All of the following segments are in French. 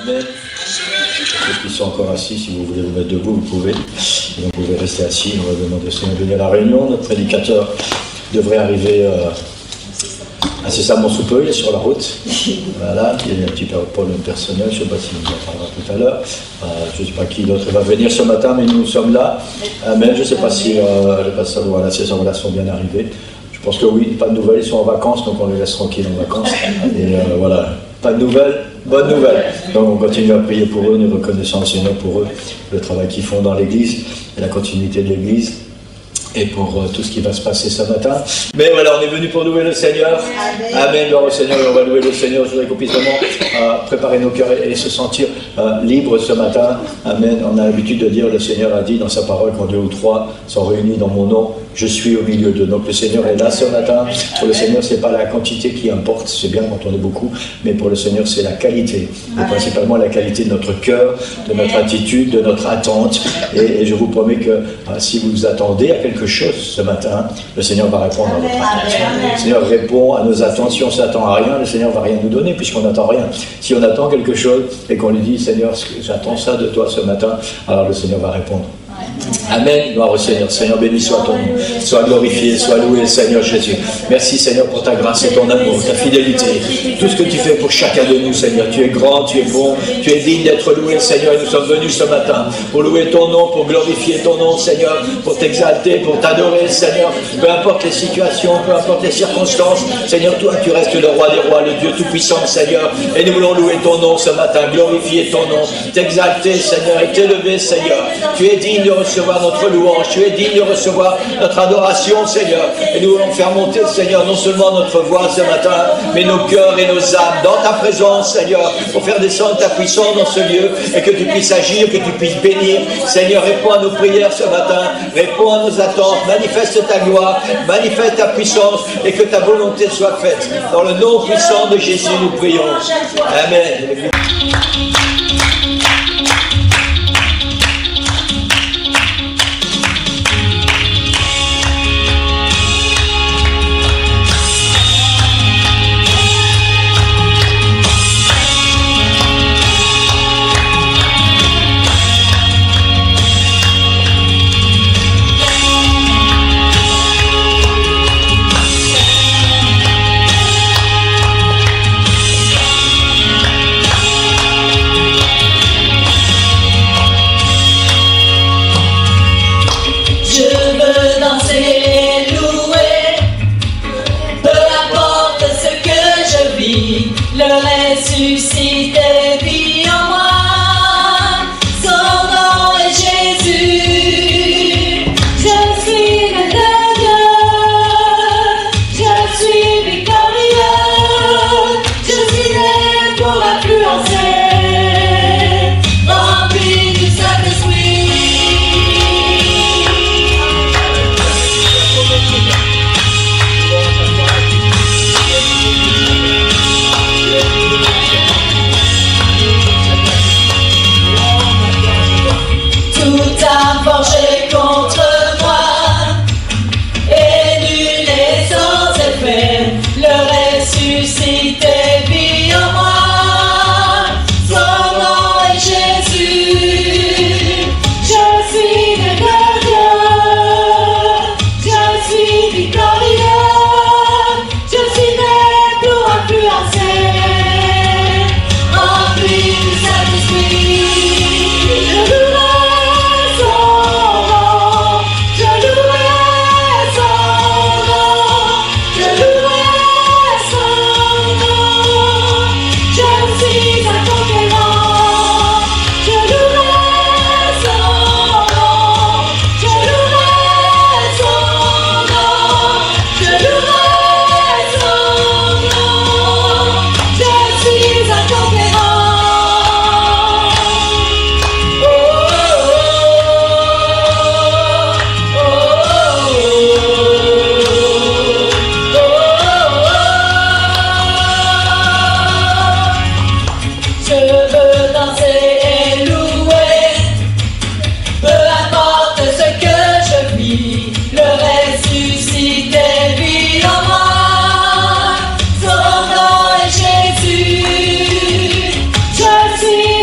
Amen. Ceux qui sont encore assis, si vous voulez vous mettre debout, vous pouvez. Et vous pouvez rester assis. On va demander au Seigneur de venir à la réunion. Notre prédicateur devrait arriver incessamment sous peu. Il est sur la route. Voilà. Il y a un petit problème personnel. Je ne sais pas s'il nous en parlera tout à l'heure. Je ne sais pas qui d'autre va venir ce matin, mais nous sommes là. Amen. Je ne sais pas si le pasteur voilà, ces gens-là sont bien arrivés. Je pense que oui. Pas de nouvelles. Ils sont en vacances, donc on les laisse tranquilles en vacances. Et voilà. Pas de nouvelles. Bonne nouvelle. Donc on continue à prier pour eux, nous reconnaissons au Seigneur pour eux, le travail qu'ils font dans l'Église et la continuité de l'Église et pour tout ce qui va se passer ce matin. Mais voilà, on est venu pour louer le Seigneur. Amen, gloire au Seigneur, et on va louer le Seigneur. Je voudrais qu'on puisse vraiment préparer nos cœurs et se sentir libres ce matin. Amen. On a l'habitude de dire, le Seigneur a dit dans sa parole, quand 2 ou 3 sont réunis dans mon nom, je suis au milieu d'eux. Donc le Seigneur est là ce matin. Pour le Seigneur, ce n'est pas la quantité qui importe, c'est bien quand on est beaucoup, mais pour le Seigneur, c'est la qualité. Et principalement la qualité de notre cœur, de notre attitude, de notre attente. Et je vous promets que si vous attendez à quelque chose ce matin, le Seigneur va répondre à votre attente. Le Seigneur répond à nos attentes. Si on ne s'attend à rien, le Seigneur ne va rien nous donner puisqu'on n'attend rien. Si on attend quelque chose et qu'on lui dit, Seigneur, j'attends ça de toi ce matin, alors le Seigneur va répondre. Amen, gloire au Seigneur. Seigneur, béni soit ton nom. Sois glorifié, sois loué, Seigneur Jésus. Merci, Seigneur, pour ta grâce et ton amour, ta fidélité. Tout ce que tu fais pour chacun de nous, Seigneur. Tu es grand, tu es bon, tu es digne d'être loué, Seigneur. Et nous sommes venus ce matin pour louer ton nom, pour glorifier ton nom, Seigneur, pour t'exalter, pour t'adorer, Seigneur. Peu importe les situations, peu importe les circonstances, Seigneur, toi, tu restes le roi des rois, le Dieu tout-puissant, Seigneur. Et nous voulons louer ton nom ce matin, glorifier ton nom, t'exalter, Seigneur, et t'élever, Seigneur. Tu es digne de recevoir notre louange, tu es digne de recevoir notre adoration, Seigneur. Et nous voulons faire monter, Seigneur, non seulement notre voix ce matin, mais nos cœurs et nos âmes dans ta présence, Seigneur, pour faire descendre ta puissance dans ce lieu et que tu puisses agir, que tu puisses bénir. Seigneur, réponds à nos prières ce matin, réponds à nos attentes, manifeste ta gloire, manifeste ta puissance et que ta volonté soit faite. Dans le nom puissant de Jésus, nous prions. Amen. Ressuscité vit en moi, son nom est Jésus. Je suis le Dieu, je suis victorieux, je suis né pour influencer, rempli du Saint-Esprit. Forgé contre moi, et nul n'est sans effet, le ressuscité vit en moi, son nom est Jésus. Je suis né de Dieu, je suis victorieux, je suis né pour influencer, rempli du Saint-Esprit. Je suis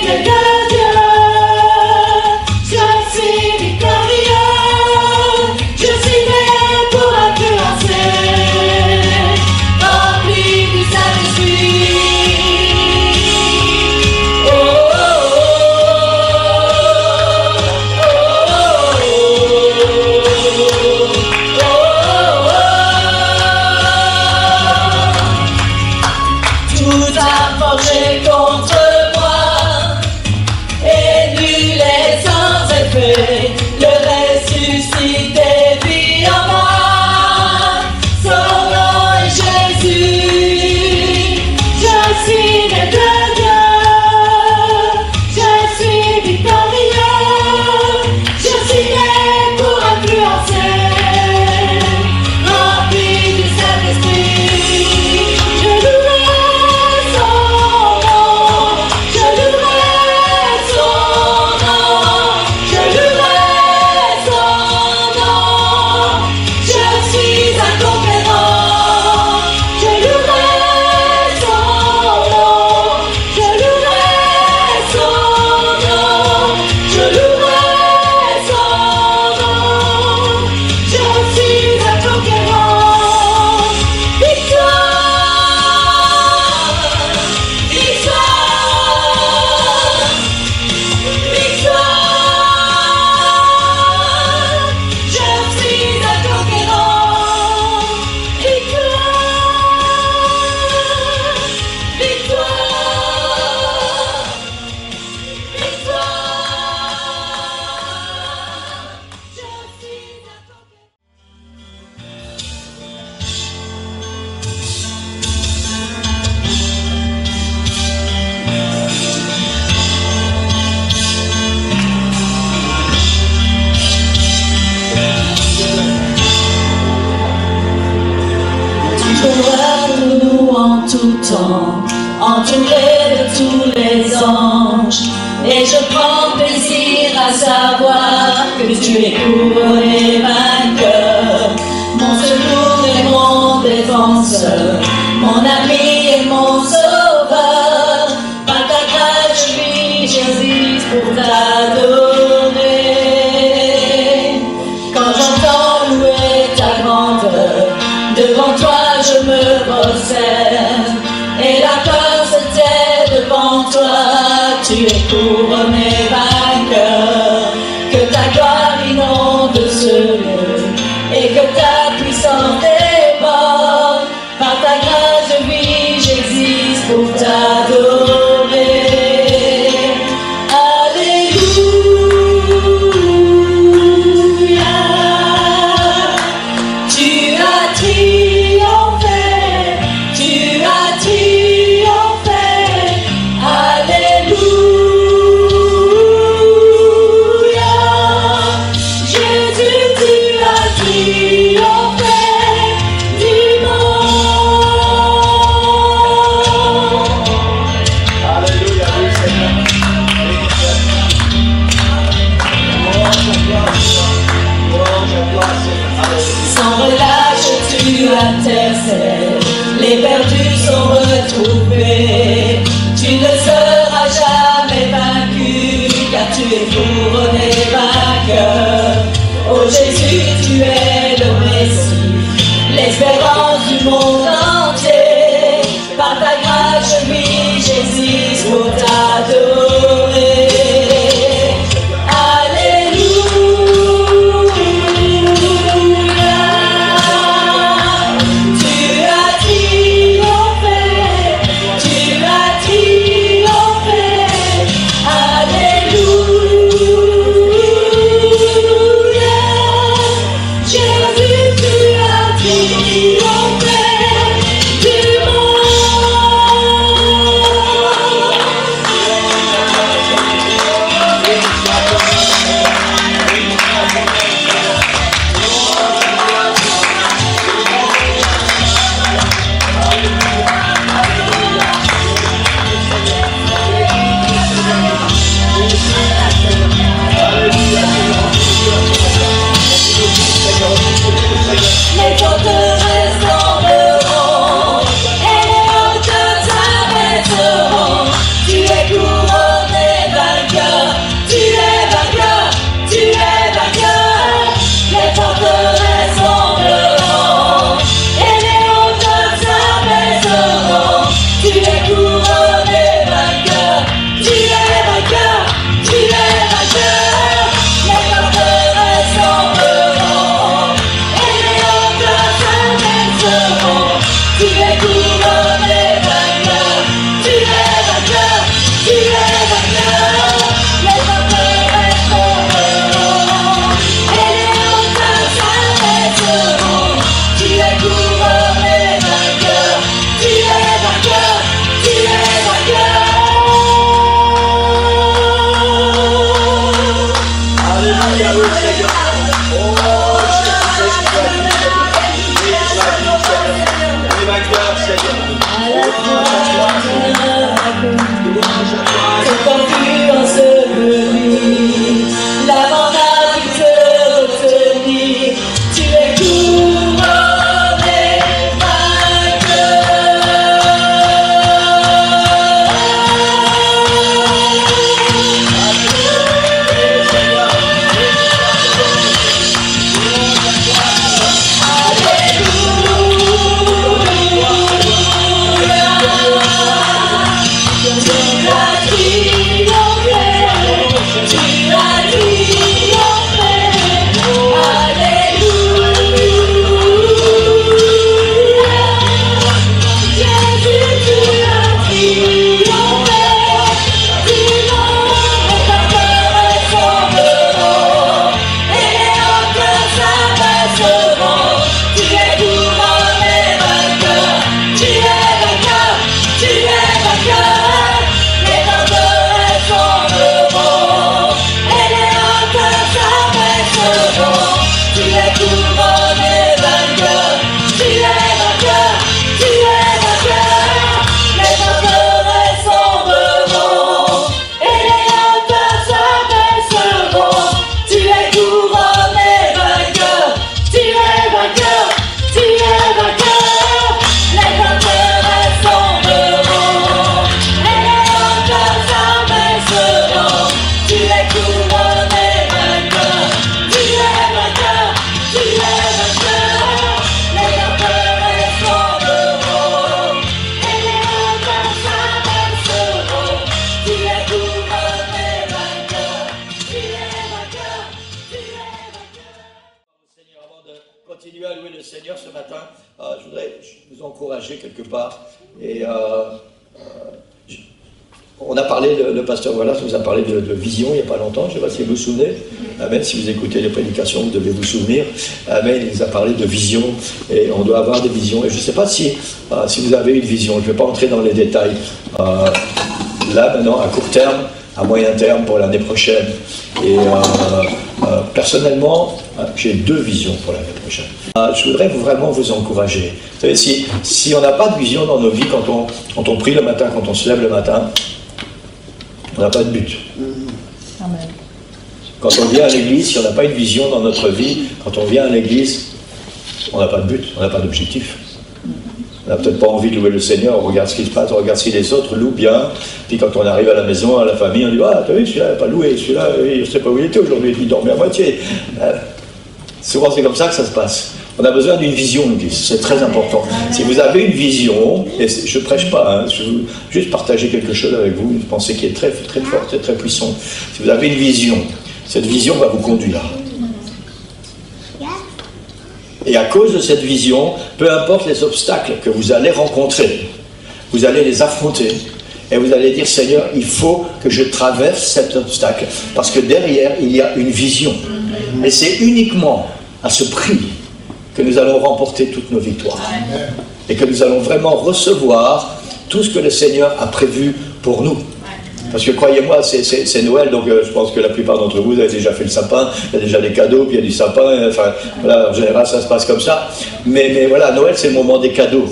tout temps, entouré de tous les anges. Et je prends plaisir à savoir que tu es couronné vainqueur. Mon secours et mon défenseur, mon ami et mon sauveur. Par ta grâce je vis, j'existe pour t'adorer. Quand j'entends louer ta grandeur, devant toi je me prosterne. Et la peur se tait devant toi, tu es couronné vainqueur. Que ta gloire inonde ce lieu et que ta puissance déborde. Par ta grâce je vis, j'existe pour t'adorer. Alléluia. Seigneur ce matin, je voudrais vous encourager quelque part. Et on a parlé, le pasteur Wallace nous a parlé de vision il n'y a pas longtemps, je ne sais pas si vous vous souvenez. Amen, si vous écoutez les prédications, vous devez vous souvenir. Amen, il nous a parlé de vision et on doit avoir des visions. Et je ne sais pas si vous avez une vision, je ne vais pas entrer dans les détails. Là, maintenant, à court terme, à moyen terme pour l'année prochaine. Et personnellement, j'ai 2 visions pour l'année prochaine. Je voudrais vraiment vous encourager. Vous savez, si on n'a pas de vision dans nos vies, quand on prie le matin, quand on se lève le matin, on n'a pas de but. Amen. Quand on vient à l'église, si on n'a pas une vision dans notre vie, quand on vient à l'église, on n'a pas de but, on n'a pas d'objectif. On n'a peut-être pas envie de louer le Seigneur, on regarde ce qui se passe, on regarde si les autres louent bien. Puis quand on arrive à la maison, à la famille, on dit « Ah, t'as vu, celui-là n'a pas loué, celui-là, je ne sais pas où il était aujourd'hui, il dormait à moitié. » Souvent, c'est comme ça que ça se passe. On a besoin d'une vision, c'est très important. Si vous avez une vision, et je ne prêche pas, je veux juste partager quelque chose avec vous, une pensée qui est très, très forte et très puissante. Si vous avez une vision, cette vision va vous conduire. Et à cause de cette vision, peu importe les obstacles que vous allez rencontrer, vous allez les affronter. Et vous allez dire, Seigneur, il faut que je traverse cet obstacle. Parce que derrière, il y a une vision. Et c'est uniquement à ce prix que nous allons remporter toutes nos victoires. Et que nous allons vraiment recevoir tout ce que le Seigneur a prévu pour nous. Parce que croyez-moi, c'est Noël, donc je pense que la plupart d'entre vous avez déjà fait le sapin, il y a déjà des cadeaux, puis il y a du sapin, enfin, voilà, en général ça se passe comme ça. Mais voilà, Noël c'est le moment des cadeaux.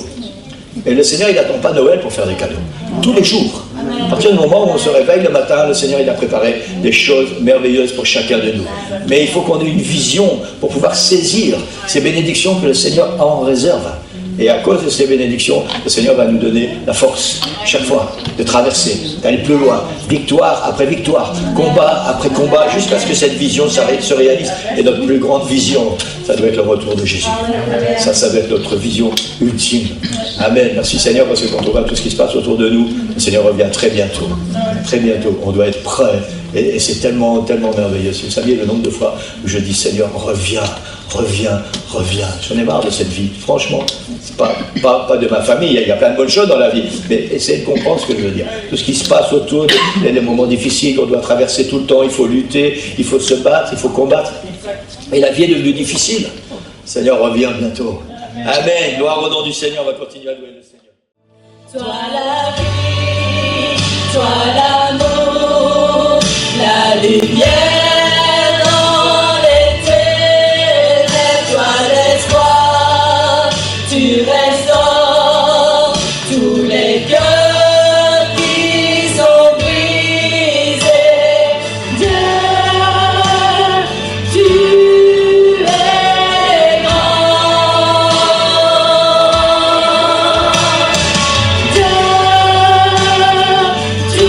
Et le Seigneur, il n'attend pas Noël pour faire des cadeaux. Tous les jours. À partir du moment où on se réveille le matin, le Seigneur, il a préparé des choses merveilleuses pour chacun de nous. Mais il faut qu'on ait une vision pour pouvoir saisir ces bénédictions que le Seigneur a en réserve. Et à cause de ces bénédictions, le Seigneur va nous donner la force, chaque fois, de traverser, d'aller plus loin, victoire après victoire, combat après combat, jusqu'à ce que cette vision se réalise. Et notre plus grande vision, ça doit être le retour de Jésus. Ça doit être notre vision ultime. Amen. Merci Seigneur, parce que quand on voit tout ce qui se passe autour de nous, le Seigneur revient très bientôt. Très bientôt. On doit être prêt. Et c'est tellement, tellement merveilleux. Si vous saviez le nombre de fois où je dis, Seigneur, reviens, reviens, reviens. J'en ai marre de cette vie. Franchement, c'est pas de ma famille. Il y a plein de bonnes choses dans la vie. Mais essayez de comprendre ce que je veux dire. Tout ce qui se passe autour, les moments difficiles qu'on doit traverser tout le temps, il faut lutter, il faut se battre, il faut combattre. Et la vie est devenue difficile. Seigneur, reviens bientôt. Amen. Gloire au nom du Seigneur. On va continuer à louer le Seigneur. Toi la vie, toi l'amour, la lumière dans les ténèbres, toi l'espoir, tu restaures tous les cœurs qui sont brisés. Dieu, tu es grand. Dieu, tu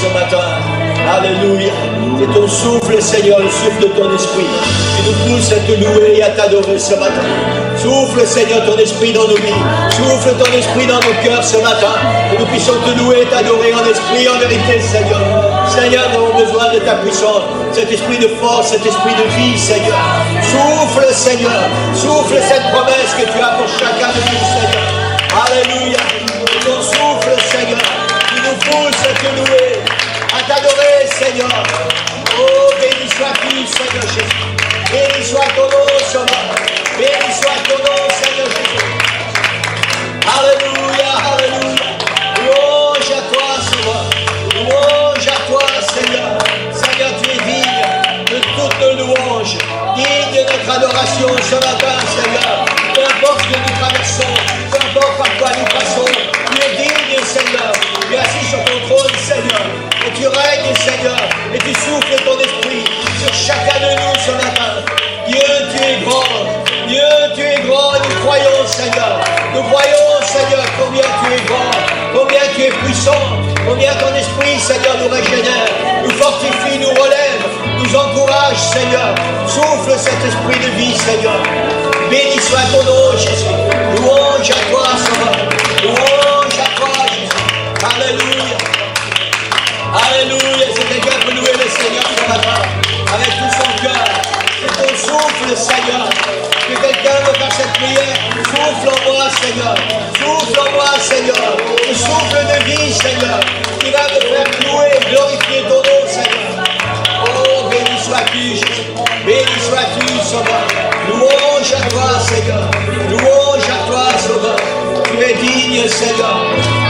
ce matin. Alléluia. C'est ton souffle, Seigneur, le souffle de ton esprit qui nous pousse à te louer et à t'adorer ce matin. Souffle, Seigneur, ton esprit dans nos vies. Souffle ton esprit dans nos cœurs ce matin. Que nous puissions te louer et t'adorer en esprit, en vérité, Seigneur. Seigneur, nous avons besoin de ta puissance. Cet esprit de force, cet esprit de vie, Seigneur. Souffle, Seigneur. Souffle cette promesse que tu as pour chacun de nous, Seigneur. Alléluia. Et ton souffle, Seigneur, qui nous pousse à te louer, à t'adorer, Seigneur. Oh, béni sois-tu, Seigneur Jésus. Béni soit ton nom, Sauveur. Béni soit ton nom, Seigneur Jésus. Alléluia, alléluia. Louange à toi, Sauveur. Louange à toi, Seigneur. Seigneur, tu es digne de toute louange. Digne de notre adoration ce matin, Seigneur. Peu importe ce que nous traversons, peu importe par quoi nous passons, tu es digne, Seigneur. Tu es assis sur ton trône, Seigneur. Et tu règnes, Seigneur. Et tu souffles ton esprit sur chacun de nous ce matin. Dieu, tu es grand. Dieu, tu es grand. Et nous croyons, Seigneur. Nous croyons, Seigneur, combien tu es grand. Combien tu es puissant. Combien ton esprit, Seigneur, nous régénère. Nous fortifie, nous relève. Nous encourage, Seigneur. Souffle cet esprit de vie, Seigneur. Béni soit ton nom, Jésus. Louange à toi, Sauveur. Louange à toi, Jésus. Alléluia. Alléluia. C'est quelqu'un qui peut louer le Seigneur ce matin avec tout son cœur. C'est ton souffle, Seigneur. Que quelqu'un veut faire cette prière. Souffle en moi, Seigneur. Souffle en moi, Seigneur. Le souffle de vie, Seigneur. Qui va me faire louer et glorifier ton nom, Seigneur. Oh, béni sois-tu, Jésus. Béni sois-tu, Sauveur. Louange à toi, Seigneur. Louange à toi, Sauveur. Tu es digne, Seigneur.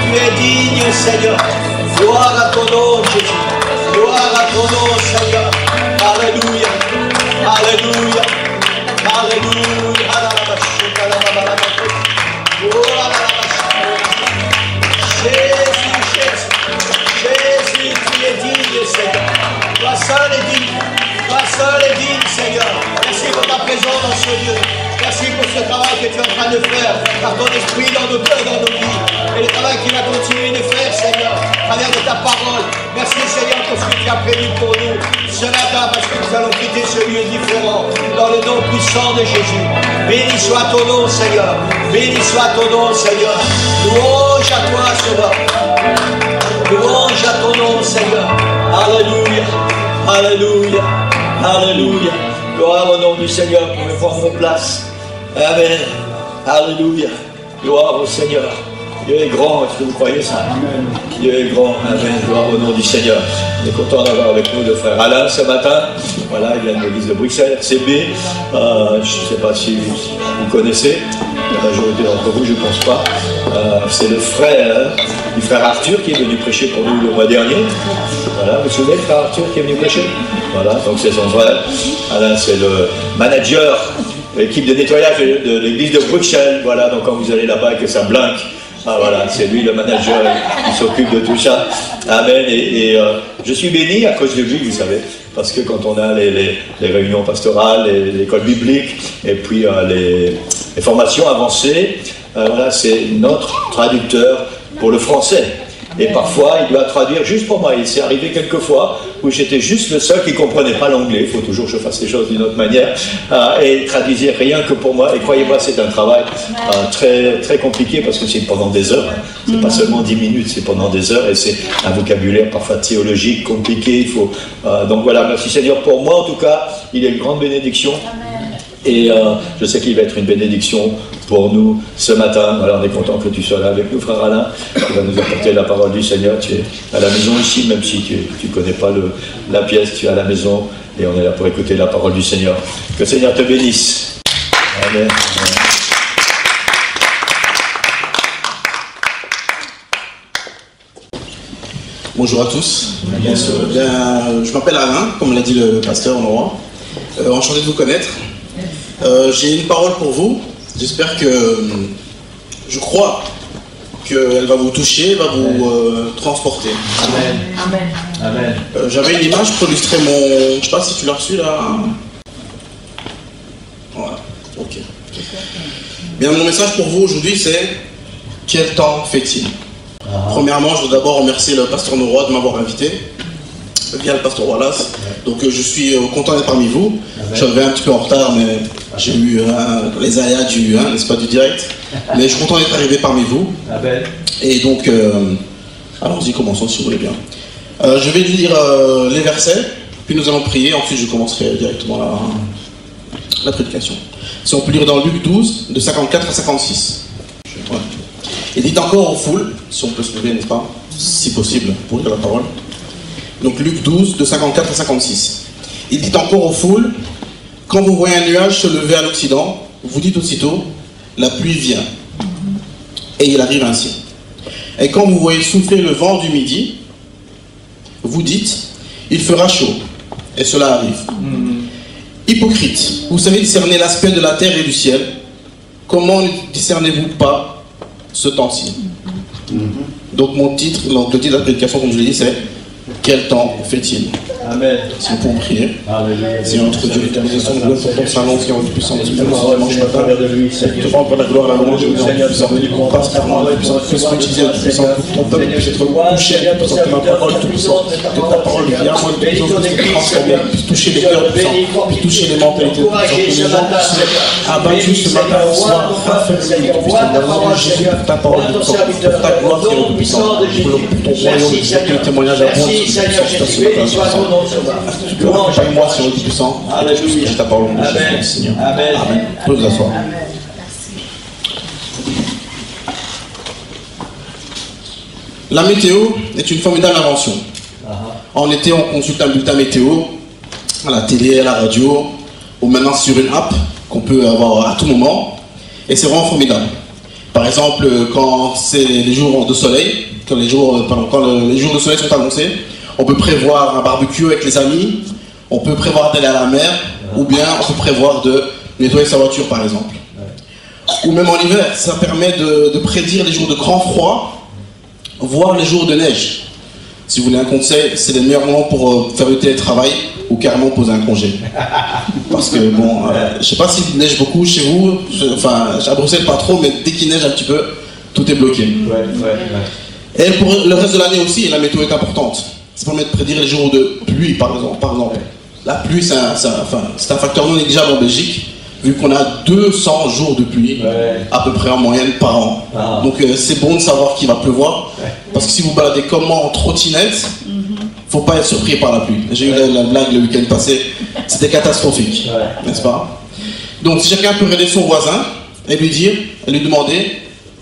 Tu es digne, Seigneur. Gloire à ton nom, Jésus. Gloire à ton nom, Seigneur. Alléluia. Alléluia. Alléluia. Jésus, Jésus. Jésus, tu es digne, Seigneur. Toi seul est digne. Toi seul est digne, Seigneur. Merci pour ta présence dans ce lieu. Merci pour ce travail que tu es en train de faire par ton esprit dans nos cœurs, dans nos vies. Et le travail qu'il va continuer de faire, Seigneur, à travers de ta parole. Merci, Seigneur, pour ce que tu as prévu pour nous ce matin, parce que nous allons quitter ce lieu différent dans le nom puissant de Jésus. Béni soit ton nom, Seigneur. Béni soit ton nom, Seigneur. Louange à toi, Sauveur. Louange à ton nom, Seigneur. Alléluia. Alléluia. Alléluia. Gloire au nom du Seigneur. Vous pouvez prendre vos places. Amen. Alléluia. Gloire au Seigneur. Dieu est grand. Est-ce que vous croyez ça? Amen. Dieu est grand. Amen. Gloire au nom du Seigneur. On est content d'avoir avec nous le frère Alain ce matin. Voilà, il vient de l'église de Bruxelles, RCB. Je ne sais pas si vous connaissez. La majorité d'entre vous, je ne pense pas. C'est le frère du frère Arthur qui est venu prêcher pour nous le mois dernier. Voilà, vous vous souvenez, le frère Arthur qui est venu prêcher? Voilà, donc c'est son frère. Alain, c'est le manager de l'équipe de nettoyage de l'église de Bruxelles. Voilà, donc quand vous allez là-bas et que ça blinque, ah voilà, c'est lui le manager qui s'occupe de tout ça. Amen. Et je suis béni à cause de lui, vous savez, parce que quand on a les réunions pastorales, l'école biblique, et puis les formations avancées, voilà, c'est notre traducteur pour le français. Et parfois, il doit traduire juste pour moi. Il s'est arrivé quelques fois où j'étais juste le seul qui ne comprenait pas l'anglais. Il faut toujours que je fasse les choses d'une autre manière. Et il traduisait rien que pour moi. Et croyez-moi, c'est un travail très, très compliqué parce que c'est pendant des heures. C'est pas seulement 10 minutes, c'est pendant des heures. Et c'est un vocabulaire parfois théologique, compliqué. Il faut, donc voilà, merci Seigneur. Pour moi, en tout cas, il est une grande bénédiction. Et je sais qu'il va être une bénédiction pour nous ce matin. Alors on est content que tu sois là avec nous, frère Alain. Tu vas nous apporter la parole du Seigneur. Tu es à la maison ici, même si tu ne connais pas la pièce, tu es à la maison. Et on est là pour écouter la parole du Seigneur. Que le Seigneur te bénisse. Amen. Bonjour à tous. Bien, je m'appelle Alain, comme l'a dit le pasteur Nora. Enchanté de vous connaître. J'ai une parole pour vous. J'espère que, je crois qu'elle va vous toucher, va vous transporter. Amen. Amen. Amen. J'avais une image pour illustrer mon... Je sais pas si tu l'as reçu là. Voilà, ok. Bien, mon message pour vous aujourd'hui c'est: quel temps fait-il? Premièrement, je voudrais d'abord remercier le pasteur Noroy de m'avoir invité, via le pasteur Wallace. Donc je suis content d'être parmi vous. Je suis arrivé un petit peu en retard, mais j'ai eu les aléas du, n'est-ce pas, du direct. Mais je suis content d'être arrivé parmi vous. Et donc, allons-y, commençons si vous voulez bien. Je vais lire les versets, puis nous allons prier. Ensuite, je commencerai directement la prédication. Si on peut lire dans Luc 12, de 54 à 56. Ouais. Il dit encore aux foules, si on peut se lever, n'est-ce pas, si possible, pour lire la parole. Donc Luc 12, de 54 à 56. Il dit encore aux foules, quand vous voyez un nuage se lever à l'Occident, vous dites aussitôt, la pluie vient. Et il arrive ainsi. Et quand vous voyez souffler le vent du midi, vous dites, il fera chaud. Et cela arrive. Hypocrite, vous savez discerner l'aspect de la terre et du ciel. Comment ne discernez-vous pas ce temps-ci? Donc mon titre, donc le titre de la prédication, comme je l'ai dit, c'est quel temps fait-il? Amen. Si on peut prier. Seigneur notre Dieu, l'éternel, son gloire pour ton salon, Seigneur le puissant, le dimanche matin, te rends pour la gloire, la louange, Seigneur le puissant, qu'on passe par moi, le puissant, que soit utilisé, le puissant, pour ton peuple puisse être touché, le puissant, que ma parole, tout puissant, que ta parole vienne, moi, le puissant, puisse transformer, puisse toucher les cœurs, puissant, puisse toucher les mentalités, que les gens puissent être abattus ce matin, soient raffermis, que puisse témoigner Jésus pour ta parole, le puissant, pour ta gloire, Seigneur le puissant, pour ton royaume, que le témoignage abonde, tu peux accompagner moi sur le puissant. Alléluia. Je t'apparole au nom de Jésus, Seigneur. Amen. Amen. Vous pouvez vous asseoir. La météo est une formidable invention. En été, on consulte un bulletin météo à la télé, à la radio, ou maintenant sur une app qu'on peut avoir à tout moment. Et c'est vraiment formidable. Par exemple, quand c'est les jours de soleil, quand les jours de soleil sont annoncés, on peut prévoir un barbecue avec les amis, on peut prévoir d'aller à la mer, ou bien on peut prévoir de nettoyer sa voiture par exemple. Ou même en hiver, ça permet de prédire les jours de grand froid, voire les jours de neige. Si vous voulez un conseil, c'est le meilleur moment pour faire du télétravail ou carrément poser un congé. Parce que bon, je ne sais pas s'il neige beaucoup chez vous, enfin à Bruxelles pas trop, mais dès qu'il neige un petit peu, tout est bloqué. Et pour le reste de l'année aussi, la météo est importante. Ça permet de prédire les jours de pluie, par exemple. La pluie, c'est un facteur non négligeable en Belgique, vu qu'on a 200 jours de pluie, à peu près en moyenne par an. Donc c'est bon de savoir qu'il va pleuvoir, parce que si vous baladez comme moi en trottinette, faut pas être surpris par la pluie. J'ai eu la blague le week-end passé, c'était catastrophique, n'est-ce pas? Donc si chacun peut regarder son voisin et lui demander,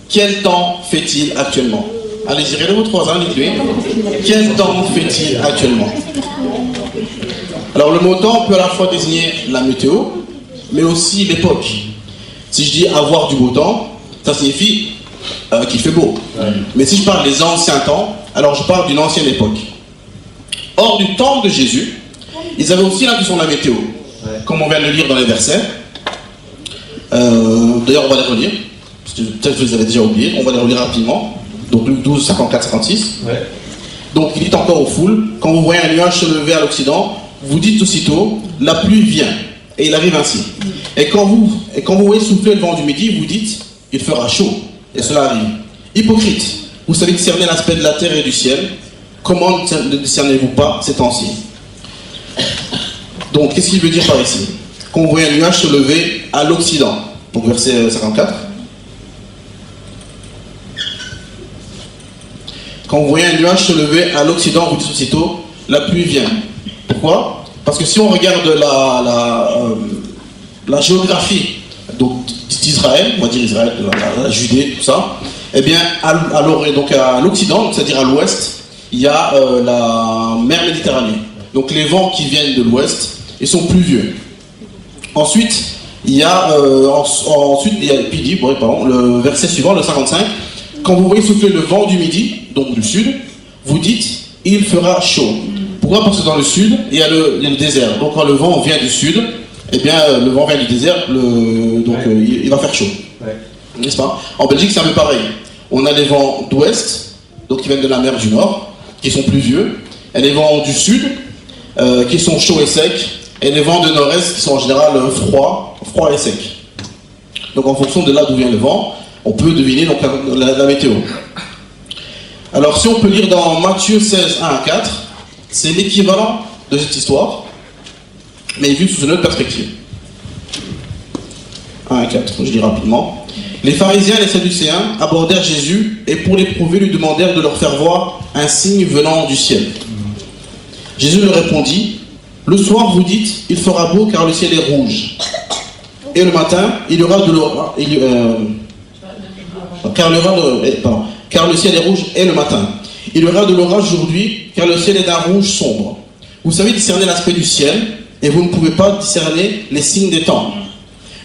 quel temps fait-il actuellement? Allez-y, regardez votre voisin, dites-lui. Quel temps fait-il actuellement? Alors le mot temps peut à la fois désigner la météo, mais aussi l'époque. Si je dis avoir du beau temps, ça signifie qu'il fait beau. Mais si je parle des anciens temps, alors je parle d'une ancienne époque. Or, du temps de Jésus, ils avaient aussi l'intuition de la météo, comme on vient de le lire dans les versets. D'ailleurs, on va les relire, parce que peut-être que vous les avez déjà oubliés, on va les relire rapidement. Donc Luc 12, 54, 56. Donc il dit encore aux foules, quand vous voyez un nuage se lever à l'Occident, vous dites aussitôt, la pluie vient. Et il arrive ainsi. Et quand vous voyez souffler le vent du midi, vous dites, il fera chaud. Et cela arrive. Hypocrite, vous savez discerner l'aspect de la terre et du ciel. Comment ne discernez-vous pas ces temps-ci? Donc qu'est-ce qu'il veut dire par ici? Quand vous voyez un nuage se lever à l'Occident. Donc verset 54. Quand vous voyez un nuage se lever à l'Occident, vous dites aussitôt, la pluie vient. Pourquoi? Parce que si on regarde la géographie d'Israël, on va dire Israël, la Judée, tout ça, eh bien, à l'Occident, c'est-à-dire à l'ouest, il y a la mer Méditerranée. Donc les vents qui viennent de l'ouest, ils sont pluvieux. Ensuite, il y a le verset suivant, le 55, quand vous voyez souffler le vent du midi, donc du sud, vous dites, il fera chaud. Pourquoi? Parce que dans le sud, il y a le désert. Donc quand le vent vient du sud, eh bien le vent vient du désert, il va faire chaud. N'est-ce pas? En Belgique, c'est un peu pareil. On a les vents d'ouest, donc qui viennent de la mer du Nord, qui sont pluvieux, et les vents du sud, qui sont chauds et secs, et les vents de nord-est, qui sont en général froids et secs. Donc en fonction de là d'où vient le vent, on peut deviner donc, la météo. Alors si on peut lire dans Matthieu 16, 1 à 4, c'est l'équivalent de cette histoire, mais vu sous une autre perspective. 1 à 4, je lis rapidement. Les pharisiens et les sadducéens abordèrent Jésus et pour l'éprouver lui demandèrent de leur faire voir un signe venant du ciel. Jésus leur répondit, le soir vous dites, il fera beau car le ciel est rouge. Et le matin, il y aura de l'orage, car le ciel est rouge et le matin. Il y aura de l'orage aujourd'hui car le ciel est d'un rouge sombre. Vous savez discerner l'aspect du ciel et vous ne pouvez pas discerner les signes des temps.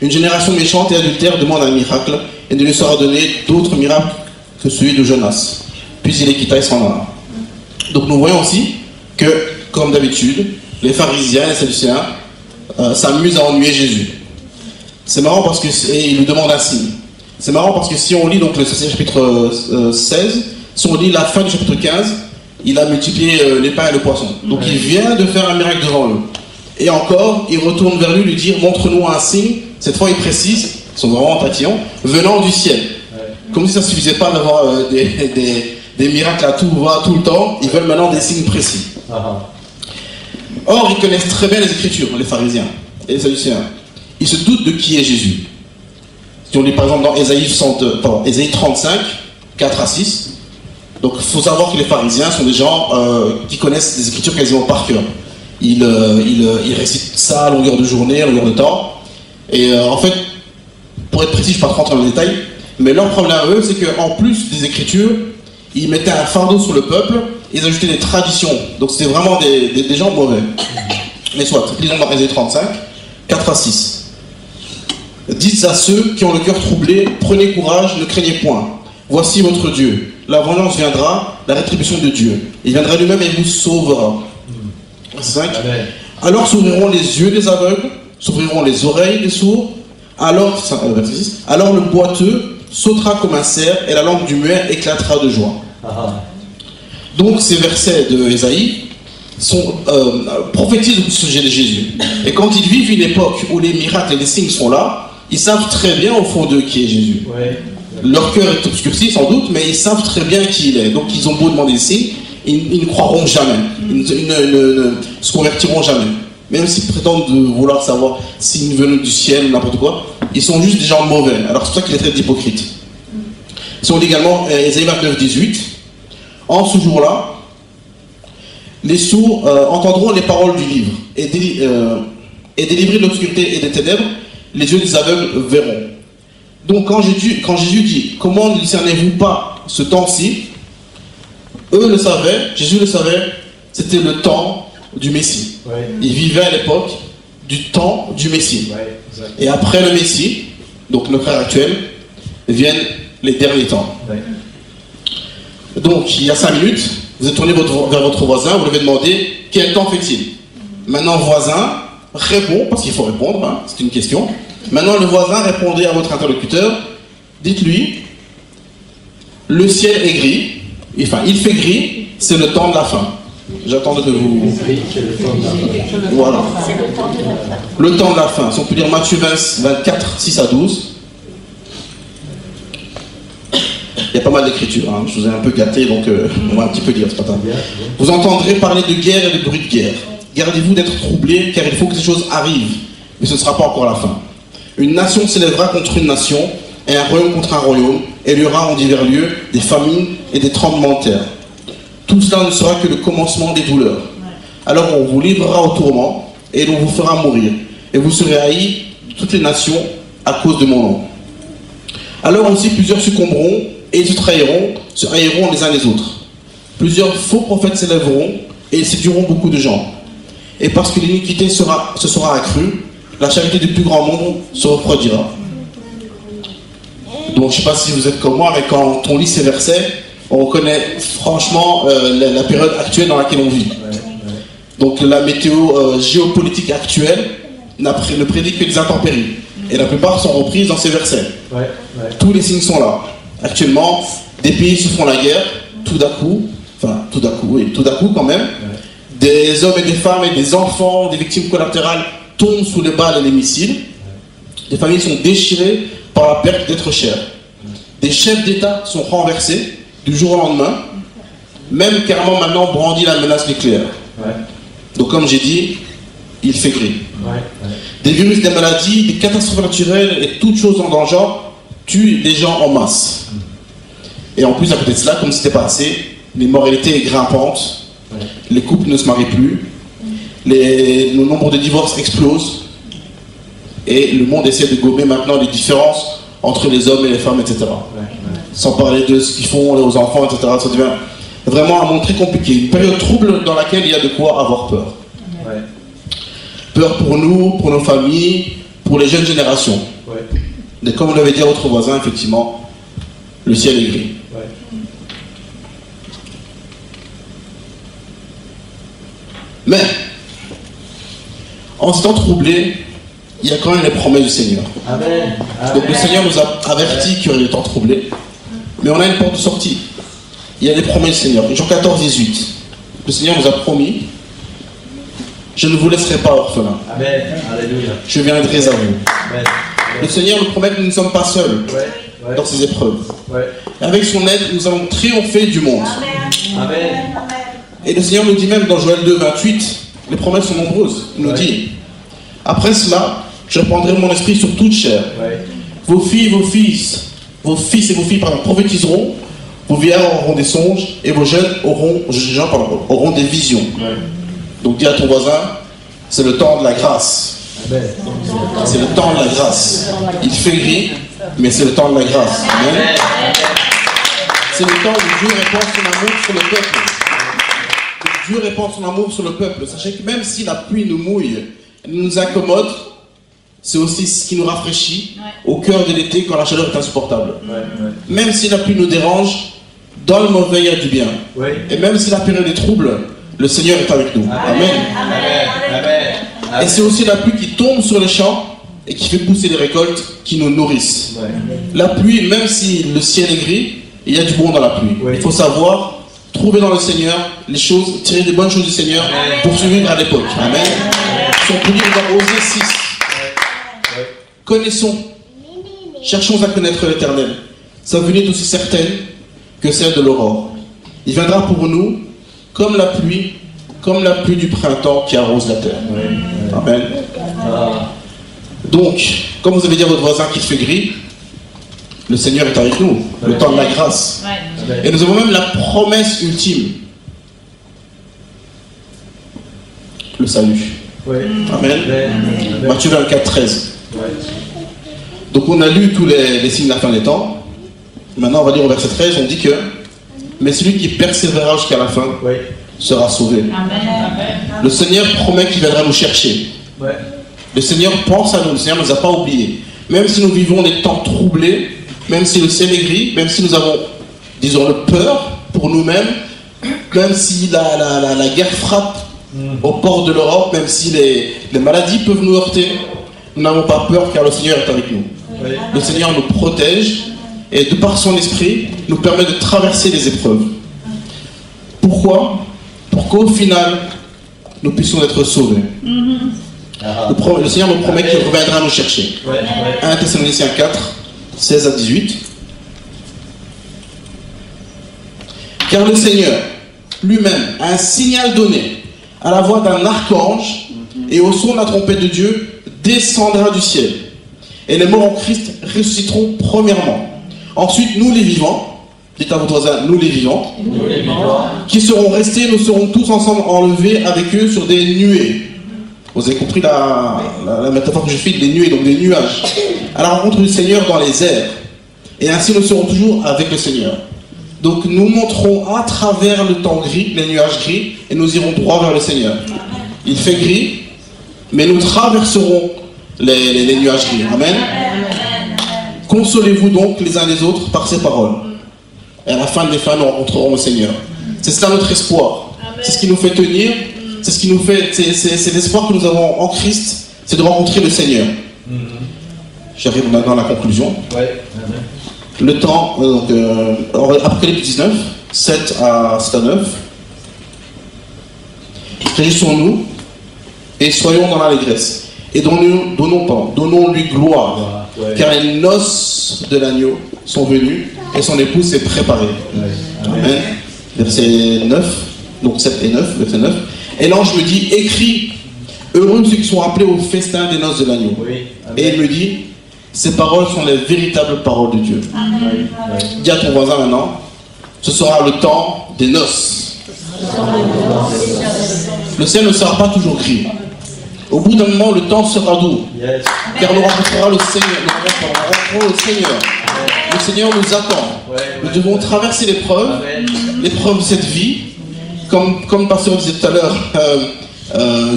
Une génération méchante et adultère demande un miracle et ne lui sera donné d'autre miracle que celui de Jonas. Puis il est quitté et s'en alla. Donc nous voyons aussi que, comme d'habitude, les pharisiens et les sadducéens s'amusent à ennuyer Jésus. C'est marrant parce que et il lui demande un signe. C'est marrant parce que si on lit donc le chapitre 16, si on lit la fin du chapitre 15, il a multiplié les pains et le poisson. Donc il vient de faire un miracle devant eux. Et encore, il retourne vers lui dire montre-nous un signe. Cette fois il précise, ils sont vraiment tatillons, venant du ciel. Comme si ça ne suffisait pas d'avoir des miracles à tout va, tout le temps, ils veulent maintenant des signes précis. Or, ils connaissent très bien les Écritures, les pharisiens et les sadducéens. Ils se doutent de qui est Jésus. Si on lit par exemple dans Ésaïe 35, 4 à 6, donc il faut savoir que les pharisiens sont des gens qui connaissent les Écritures quasiment par cœur. Ils récitent ça à longueur de journée, à longueur de temps. Et en fait, pour être précis, je ne vais pas rentrer dans les détails, mais leur problème à eux, c'est qu'en plus des Écritures, ils mettaient un fardeau sur le peuple, ils ajoutaient des traditions. Donc c'était vraiment des gens mauvais. Mais soit, lisons dans Ésaïe 35, 4 à 6. Dites à ceux qui ont le cœur troublé, prenez courage, ne craignez point. Voici votre Dieu. La vengeance viendra, la rétribution de Dieu. Il viendra lui-même et vous sauvera. 5. Alors s'ouvriront les yeux des aveugles, s'ouvriront les oreilles des sourds. Alors le boiteux sautera comme un cerf et la langue du muet éclatera de joie. Donc ces versets de Ésaïe sont prophétisent au sujet de Jésus. Et quand ils vivent une époque où les miracles et les signes sont là, ils savent très bien au fond d'eux qui est Jésus. Leur cœur est obscurci sans doute, mais ils savent très bien qui il est. Donc ils ont beau demander des signes, ils ne croiront jamais. Ils ne se convertiront jamais. Même s'ils prétendent de vouloir savoir s'ils viennent du ciel ou n'importe quoi, ils sont juste des gens mauvais. Alors c'est pour ça qu'il est très hypocrite. Si on lit également Ésaïe 29, 18, en ce jour-là, les sourds entendront les paroles du livre et délivrés de l'obscurité et des ténèbres, les yeux des aveugles verront. Donc quand Jésus dit « Comment ne discernez-vous pas ce temps-ci » eux le savaient, Jésus le savait, c'était le temps du Messie. Ils vivaient à l'époque du temps du Messie. Et après le Messie, donc notre ère actuelle, viennent les derniers temps. Donc il y a 5 minutes, vous êtes tourné vers votre voisin, vous lui avez demandé « Quel temps fait-il » Maintenant, voisin répond, parce qu'il faut répondre, hein, c'est une question. Maintenant, le voisin répondait à votre interlocuteur, dites-lui, le ciel est gris, enfin, il fait gris, c'est le temps de la fin. J'attends de vous... Voilà. Le temps de la fin. Si on peut dire Matthieu 24, 6 à 12. Il y a pas mal d'écriture, hein. Je vous ai un peu gâté, donc on va un petit peu lire, c'est pas grave. Vous entendrez parler de guerre et de bruit de guerre. Gardez-vous d'être troublés, car il faut que ces choses arrivent, mais ce ne sera pas encore la fin. Une nation s'élèvera contre une nation, et un royaume contre un royaume, et il y aura en divers lieux des famines et des tremblements de terre. Tout cela ne sera que le commencement des douleurs. Alors on vous livrera au tourment, et l'on vous fera mourir, et vous serez haïs de toutes les nations à cause de mon nom. Alors aussi plusieurs succomberont, et ils se haïront les uns les autres. Plusieurs faux prophètes s'élèveront, et ils séduiront beaucoup de gens. Et parce que l'iniquité se sera accrue, la charité du plus grand nombre se refroidira. Donc je ne sais pas si vous êtes comme moi, mais quand on lit ces versets, on connaît franchement la période actuelle dans laquelle on vit. Donc la météo géopolitique actuelle ne prédit que des intempéries. Et la plupart sont reprises dans ces versets. Tous les signes sont là. Actuellement, des pays se font la guerre, tout d'un coup quand même, des hommes et des femmes et des enfants, des victimes collatérales tombent sous les balles et les missiles. Des familles sont déchirées par la perte d'êtres chers. Des chefs d'État sont renversés du jour au lendemain. même carrément maintenant brandit la menace nucléaire. Ouais. Donc comme j'ai dit, il fait gris. Ouais. Des virus, des maladies, des catastrophes naturelles et toutes choses en danger tuent des gens en masse. Et en plus, à côté de cela, comme c'était pas assez, l'immoralité est grimpante, les couples ne se marient plus, le nombre de divorces explose, et le monde essaie de gommer maintenant les différences entre les hommes et les femmes, etc. Sans parler de ce qu'ils font aux enfants, etc. Ça devient vraiment un monde très compliqué, une période trouble dans laquelle il y a de quoi avoir peur. Peur pour nous, pour nos familles, pour les jeunes générations. Et comme vous l'avez dit à votre voisin, effectivement, le ciel est gris. Mais, en ce temps troublé, il y a quand même les promesses du Seigneur. Amen. Donc le Seigneur nous a avertis qu'il y aurait des temps troublés, mais on a une porte de sortie. Il y a les promesses du Seigneur. Jean 14, 18. Le Seigneur nous a promis, je ne vous laisserai pas orphelins. Amen. Alléluia. Je viendrai à vous. Amen. Le Seigneur nous promet que nous ne sommes pas seuls dans ces épreuves. Et avec son aide, nous allons triompher du monde. Amen. Et le Seigneur nous dit même dans Joël 2, 28, les promesses sont nombreuses. Il nous dit, après cela, je répandrai mon esprit sur toute chair. Vos filles et vos fils et vos filles prophétiseront, vos vieillards auront des songes, et vos jeunes auront des visions. Donc dis à ton voisin, c'est le temps de la grâce. C'est le temps de la grâce. Il fait gris, mais c'est le temps de la grâce. Amen. C'est le temps où Dieu répand son amour sur le peuple. Dieu répand son amour sur le peuple. Sachez que même si la pluie nous mouille, elle nous incommode, c'est aussi ce qui nous rafraîchit au cœur de l'été quand la chaleur est insupportable. Même si la pluie nous dérange, dans le mauvais il y a du bien. Et même si la période est trouble, le Seigneur est avec nous. Amen. Amen. Et c'est aussi la pluie qui tombe sur les champs et qui fait pousser les récoltes qui nous nourrissent. La pluie, même si le ciel est gris, il y a du bon dans la pluie. Il faut savoir trouver dans le Seigneur les choses, tirer des bonnes choses du Seigneur pour survivre à l'époque. Amen. Son premier dans Osée 6. Connaissons, cherchons à connaître l'Éternel. Sa venue est aussi certaine que celle de l'aurore. Il viendra pour nous comme la pluie du printemps qui arrose la terre. Amen. Donc, comme vous avez dit à votre voisin qu'il fait gris, le Seigneur est avec nous, le temps de la grâce. Et nous avons même la promesse ultime. Le salut. Amen. Matthieu 24, 13. Donc on a lu tous les signes de la fin des temps. Maintenant on va lire au verset 13, on dit que mais celui qui persévérera jusqu'à la fin sera sauvé. Amen. Le Seigneur promet qu'il viendra nous chercher. Le Seigneur pense à nous, le Seigneur ne nous a pas oubliés. Même si nous vivons des temps troublés, même si le ciel est gris, même si nous avons, disons, peur pour nous-mêmes, même si la guerre frappe au port de l'Europe, même si les maladies peuvent nous heurter, nous n'avons pas peur car le Seigneur est avec nous. Le Seigneur nous protège et de par son esprit nous permet de traverser les épreuves. Pourquoi? Pour qu'au final nous puissions être sauvés. Le Seigneur nous promet qu'il reviendra nous chercher. 1 Thessaloniciens 4, 16 à 18. Car le Seigneur lui-même a un signal donné à la voix d'un archange et au son de la trompette de Dieu descendra du ciel. Et les morts en Christ ressusciteront premièrement. Ensuite, nous les vivants, dites à votre voisin, nous les vivants, qui seront restés, nous serons tous ensemble enlevés avec eux sur des nuées. Vous avez compris la métaphore que je fais, des nuées, donc des nuages, à la rencontre du Seigneur dans les airs. Et ainsi nous serons toujours avec le Seigneur. Donc nous monterons à travers le temps gris, les nuages gris, et nous irons droit vers le Seigneur. Il fait gris, mais nous traverserons les nuages gris. Amen. Consolez-vous donc les uns les autres par ces paroles. Et à la fin des fins, nous rencontrerons le Seigneur. C'est cela notre espoir. C'est ce qui nous fait tenir. C'est ce qui nous fait. C'est l'espoir que nous avons en Christ. C'est de rencontrer le Seigneur. J'arrive maintenant à la conclusion. Le temps, Apocalypse 19, 7 à 9. Réjouissons-nous et soyons dans l'allégresse. Et donnons-lui gloire. Car les noces de l'agneau sont venues et son épouse s'est préparée. Amen. verset 9, donc 7 et 9, verset 9. Et l'ange me dit, écris, heureux ceux qui sont appelés au festin des noces de l'agneau. Et il me dit, ces paroles sont les véritables paroles de Dieu. Dis à ton voisin maintenant, ce sera le temps des noces. Le ciel ne sera pas toujours gris. Au bout d'un moment, le temps sera doux. Car nous rencontrerons le Seigneur. Nous rencontrerons le Seigneur. Le Seigneur nous attend. Nous devons traverser l'épreuve de cette vie. Comme le pasteur disait tout à l'heure,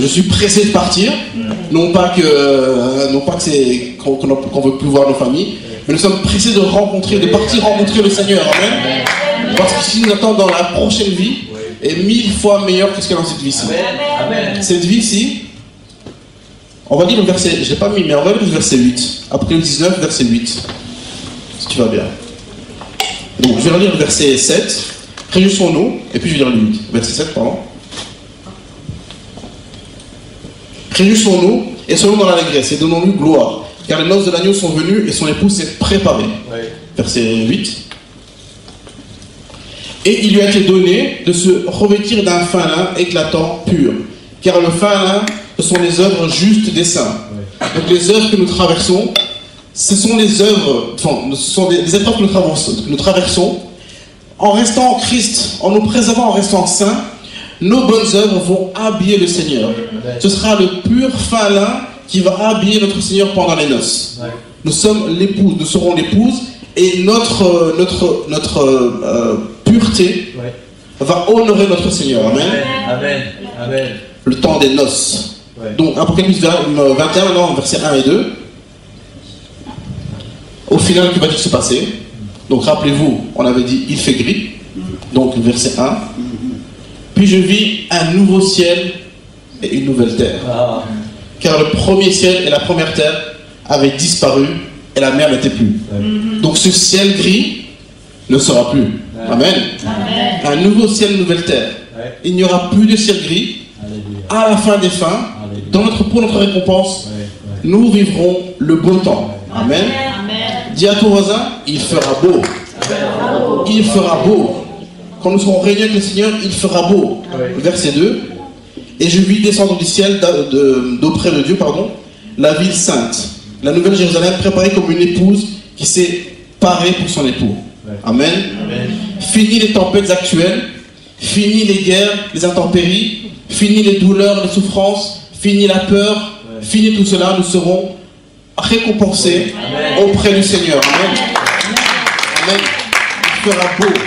je suis pressé de partir. Non pas qu'on veut plus voir nos familles, mais nous sommes pressés de partir rencontrer le Seigneur. Amen. Parce que ce qui nous attend dans la prochaine vie est 1000 fois meilleur que ce qu'il y a dans cette vie-ci. Cette vie-ci, on va lire le verset, je ne l'ai pas mis, mais on va lire le verset 8. Après le 19, verset 8. Si tu vas bien. Donc, je vais lire le verset 7. Réjouissons-nous, et puis je vais lire le 8. Verset 7, pardon. Réjouissons-nous et soyons dans l'allégresse et donnons-lui gloire, car les noces de l'agneau sont venues et son épouse s'est préparée. Verset 8. Et il lui a été donné de se revêtir d'un fin lin éclatant pur, car le fin lin, ce sont les œuvres justes des saints. Donc les œuvres que nous traversons, ce sont les œuvres, ce sont des épreuves que nous traversons. En restant en Christ, en nous préservant, en restant saints, nos bonnes œuvres vont habiller le Seigneur. Ce sera le pur fin lin qui va habiller notre Seigneur pendant les noces. Nous sommes l'épouse, nous serons l'épouse, et notre pureté va honorer notre Seigneur. Amen. Amen. Amen. Le temps des noces. Donc, Apocalypse 21, maintenant, versets 1 et 2. Au final, que va-t-il se passer? Donc, rappelez-vous, on avait dit, il fait gris. Donc, verset 1. Puis je vis un nouveau ciel et une nouvelle terre. Car le premier ciel et la première terre avaient disparu et la mer n'était plus. Donc, ce ciel gris ne sera plus. Amen. Un nouveau ciel, une nouvelle terre. Il n'y aura plus de ciel gris. À la fin des fins, pour notre récompense, nous vivrons le beau temps. Amen. Dis à ton voisin, il fera beau. Il fera beau. Quand nous serons réunis avec le Seigneur, il fera beau. Verset 2. Et je vis descendre du ciel d'auprès de Dieu, la ville sainte, la nouvelle Jérusalem, préparée comme une épouse qui s'est parée pour son époux. Amen. Fini les tempêtes actuelles, fini les guerres, les intempéries, fini les douleurs, les souffrances, fini la peur, fini tout cela, nous serons récompensés auprès du Seigneur. Amen. Amen. Il fera beau.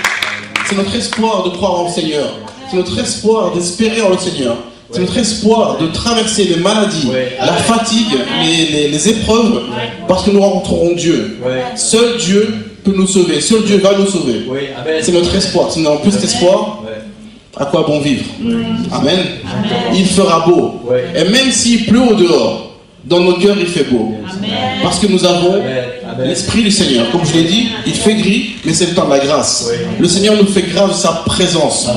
C'est notre espoir de croire en le Seigneur. C'est notre espoir d'espérer en le Seigneur. C'est notre espoir de traverser les maladies, la fatigue, les épreuves, parce que nous rencontrerons Dieu. Seul Dieu peut nous sauver. Seul Dieu va nous sauver. C'est notre espoir. Si nous n'avons plus cet espoir, à quoi bon vivre? Amen. Il fera beau. Et même s'il pleut au dehors, dans nos cœurs, il fait beau. Parce que nous avons l'Esprit du Seigneur. Comme je l'ai dit, il fait gris, mais c'est le temps de la grâce. Le Seigneur nous fait grâce de sa présence,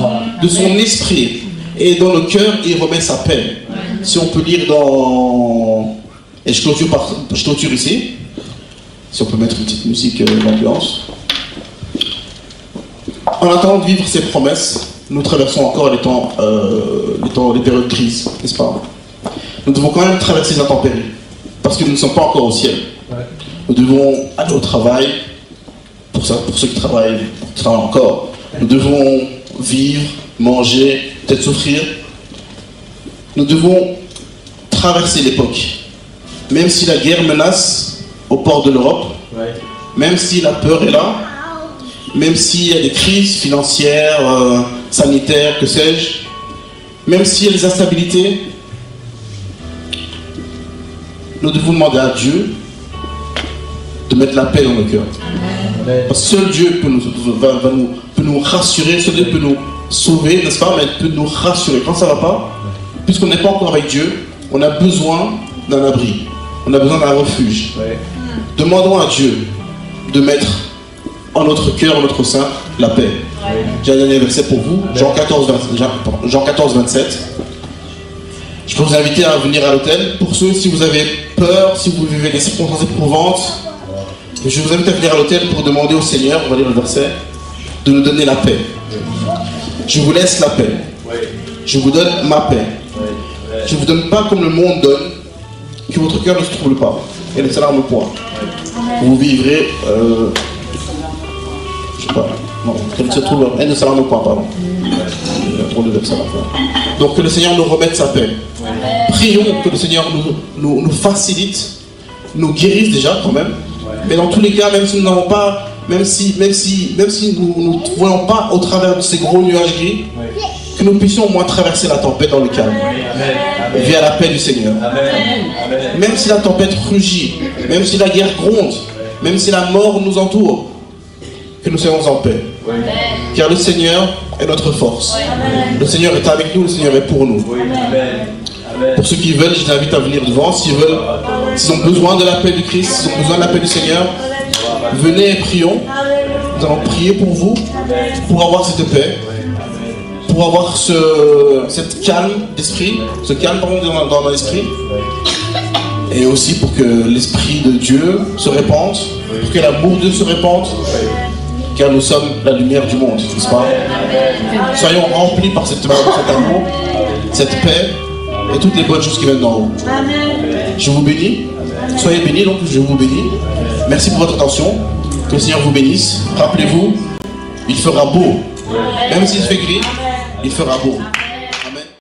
de son Esprit. Et dans nos cœurs, il remet sa paix. Si on peut lire dans... Et je clôture ici. Si on peut mettre une petite musique d'ambiance. En attendant de vivre ces promesses, nous traversons encore les périodes grises, n'est-ce pas? Nous devons quand même traverser les intempéries, parce que nous ne sommes pas encore au ciel. Nous devons aller au travail, pour ceux qui travaillent encore. Nous devons vivre, manger, peut-être souffrir. Nous devons traverser l'époque. Même si la guerre menace au port de l'Europe, même si la peur est là, même s'il y a des crises financières, sanitaires, que sais-je, même s'il y a des instabilités, nous devons demander à Dieu de mettre la paix dans nos cœurs. Parce que seul Dieu peut nous rassurer, seul Dieu peut nous sauver, n'est-ce pas, mais peut nous rassurer. Quand ça ne va pas, puisqu'on n'est pas encore avec Dieu, on a besoin d'un abri, on a besoin d'un refuge. Demandons à Dieu de mettre en notre cœur, en notre sein, la paix. J'ai un dernier verset pour vous, Jean 14, 27. Je peux vous inviter à venir à l'hôtel. Pour ceux, si vous avez peur, si vous vivez des circonstances éprouvantes, je vous invite à venir à l'hôtel pour demander au Seigneur, on va lire le verset, de nous donner la paix. Je vous laisse la paix. Je vous donne ma paix. Je ne vous donne pas comme le monde donne, que votre cœur ne se trouble pas et ne s'alarme point. Vous vivrez, je sais pas, non, qu'elle ne se trouble, elle ne s'alarme point, pardon. Donc que le Seigneur nous remette sa paix. Prions que le Seigneur nous facilite, nous guérisse déjà quand même. Mais dans tous les cas, même si nous n'avons pas, même si nous ne voyons pas au travers de ces gros nuages gris, que nous puissions au moins traverser la tempête dans le calme, via la paix du Seigneur. Même si la tempête rugit, même si la guerre gronde, même si la mort nous entoure, que nous soyons en paix. Car le Seigneur est notre force. Le Seigneur est avec nous, le Seigneur est pour nous. Pour ceux qui veulent, je les invite à venir devant. S'ils ont besoin de la paix du Christ, s'ils ont besoin de la paix du Seigneur, venez et prions. Nous allons prier pour vous, pour avoir cette paix, pour avoir cette calme d'esprit, ce calme dans l'esprit, et aussi pour que l'Esprit de Dieu se répande, pour que l'amour de Dieu se répande, car nous sommes la lumière du monde, n'est-ce pas? Soyons remplis par cet amour, cette paix, et toutes les bonnes choses qui viennent d'en haut. Je vous bénis. Soyez bénis, donc je vous bénis. Merci pour votre attention. Que le Seigneur vous bénisse. Rappelez-vous, il fera beau. Même s'il fait gris, il fera beau.